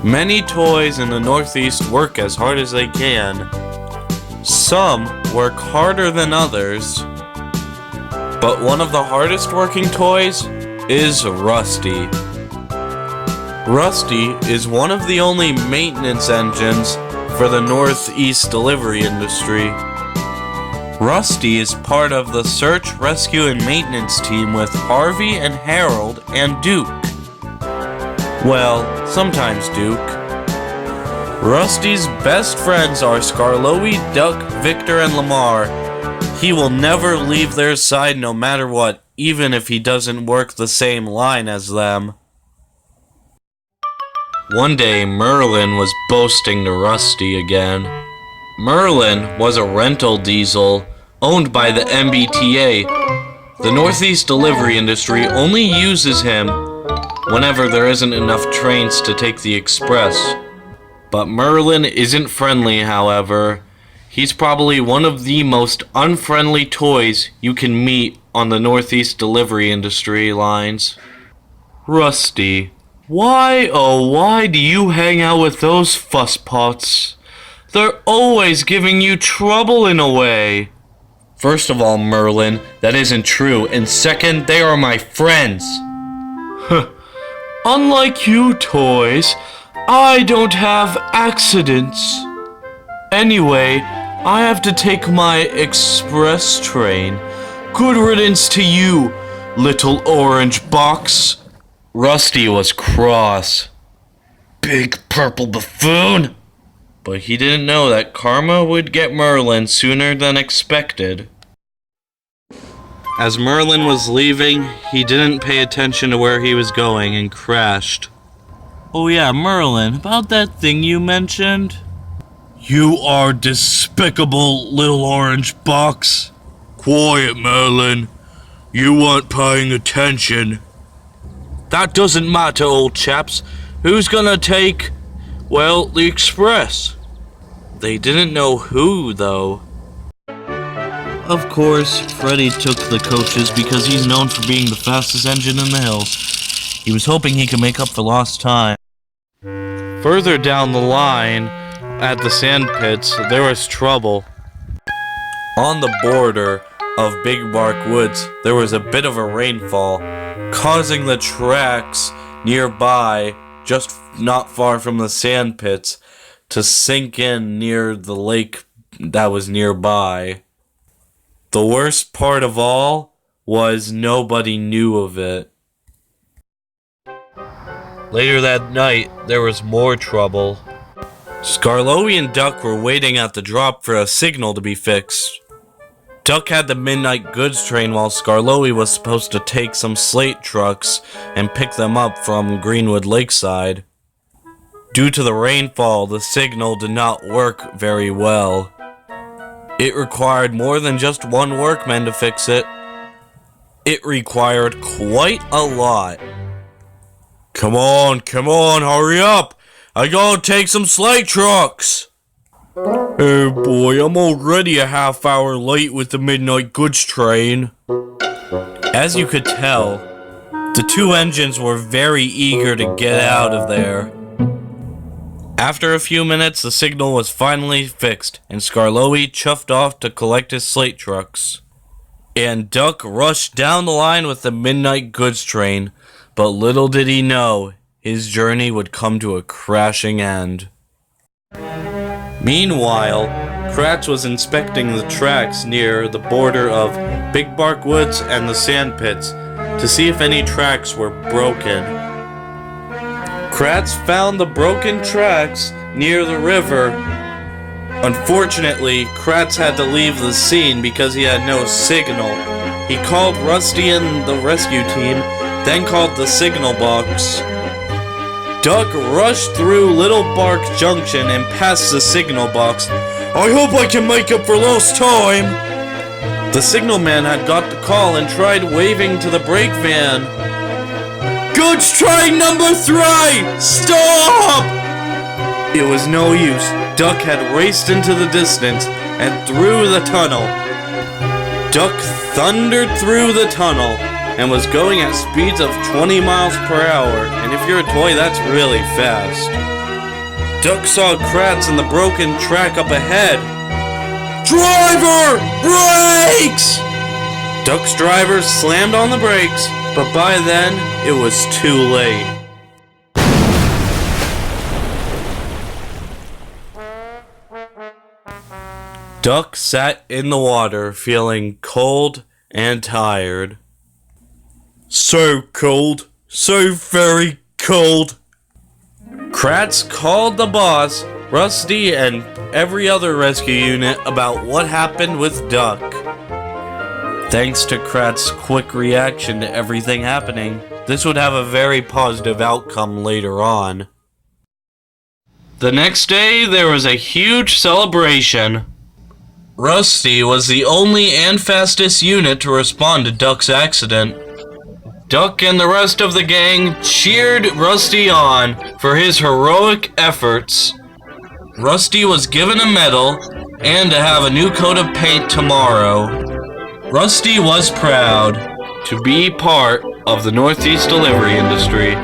Many toys in the Northeast work as hard as they can. Some work harder than others, but one of the hardest working toys is Rusty. Rusty is one of the only maintenance engines for the Northeast delivery industry. Rusty is part of the search, rescue, and maintenance team with Harvey and Harold and Duke. Well, sometimes Duke. Rusty's best friends are Skarloey, Duck, Victor, and Lamar. He will never leave their side no matter what, even if he doesn't work the same line as them. One day, Merlin was boasting to Rusty again. Merlin was a rental diesel owned by the MBTA. The Northeast delivery industry only uses him whenever there isn't enough trains to take the express. But Merlin isn't friendly, however. He's probably one of the most unfriendly toys you can meet on the Northeast delivery industry lines. Rusty, why do you hang out with those fusspots? They're always giving you trouble in a way. First of all, Merlin, that isn't true, and second, they are my friends. Unlike you toys, I don't have accidents. Anyway, I have to take my express train. Good riddance to you, little orange box. Rusty was cross. Big purple buffoon! But he didn't know that karma would get Merlin sooner than expected. As Merlin was leaving, he didn't pay attention to where he was going and crashed. Oh yeah, Merlin, about that thing you mentioned? You are despicable, little orange box. Quiet, Merlin. You weren't paying attention. That doesn't matter, old chaps. Who's gonna take, well, the express? They didn't know who, though. Of course, Freddy took the coaches because he's known for being the fastest engine in the hills. He was hoping he could make up for lost time. Further down the line, at the sand pits, there was trouble. On the border of Big Bark Woods, there was a bit of a rainfall, causing the tracks nearby, just not far from the sand pits, to sink in near the lake that was nearby. The worst part of all was nobody knew of it. Later that night, there was more trouble. Skarloey and Duck were waiting at the drop for a signal to be fixed. Duck had the midnight goods train while Skarloey was supposed to take some slate trucks and pick them up from Greenwood Lakeside. Due to the rainfall, the signal did not work very well. It required more than just one workman to fix it. It required quite a lot. Come on, hurry up! I gotta take some slate trucks! Hey boy, I'm already a half hour late with the midnight goods train. As you could tell, the two engines were very eager to get out of there. After a few minutes, the signal was finally fixed, and Skarloey chuffed off to collect his slate trucks. And Duck rushed down the line with the midnight goods train, but little did he know, his journey would come to a crashing end. Meanwhile, Kratz was inspecting the tracks near the border of Big Bark Woods and the sand pits to see if any tracks were broken. Kratz found the broken tracks near the river. Unfortunately, Kratz had to leave the scene because he had no signal. He called Rusty and the rescue team, then called the signal box. Duck rushed through Little Bark Junction and past the signal box. I hope I can make up for lost time! The signalman had got the call and tried waving to the brake van. Goods train number 3! Stop! It was no use. Duck had raced into the distance and through the tunnel. Duck thundered through the tunnel and was going at speeds of 20 miles per hour, and if you're a toy, that's really fast. Duck saw Kratz in the broken track up ahead. Driver! Brakes! Duck's driver slammed on the brakes, but by then, it was too late. Duck sat in the water, feeling cold and tired. So cold. So very cold. Kratz called the boss, Rusty, and every other rescue unit about what happened with Duck. Thanks to Kratz's quick reaction to everything happening, this would have a very positive outcome later on. The next day, there was a huge celebration. Rusty was the only and fastest unit to respond to Duck's accident. Duck and the rest of the gang cheered Rusty on for his heroic efforts. Rusty was given a medal and to have a new coat of paint tomorrow. Rusty was proud to be part of the Northeast delivery industry.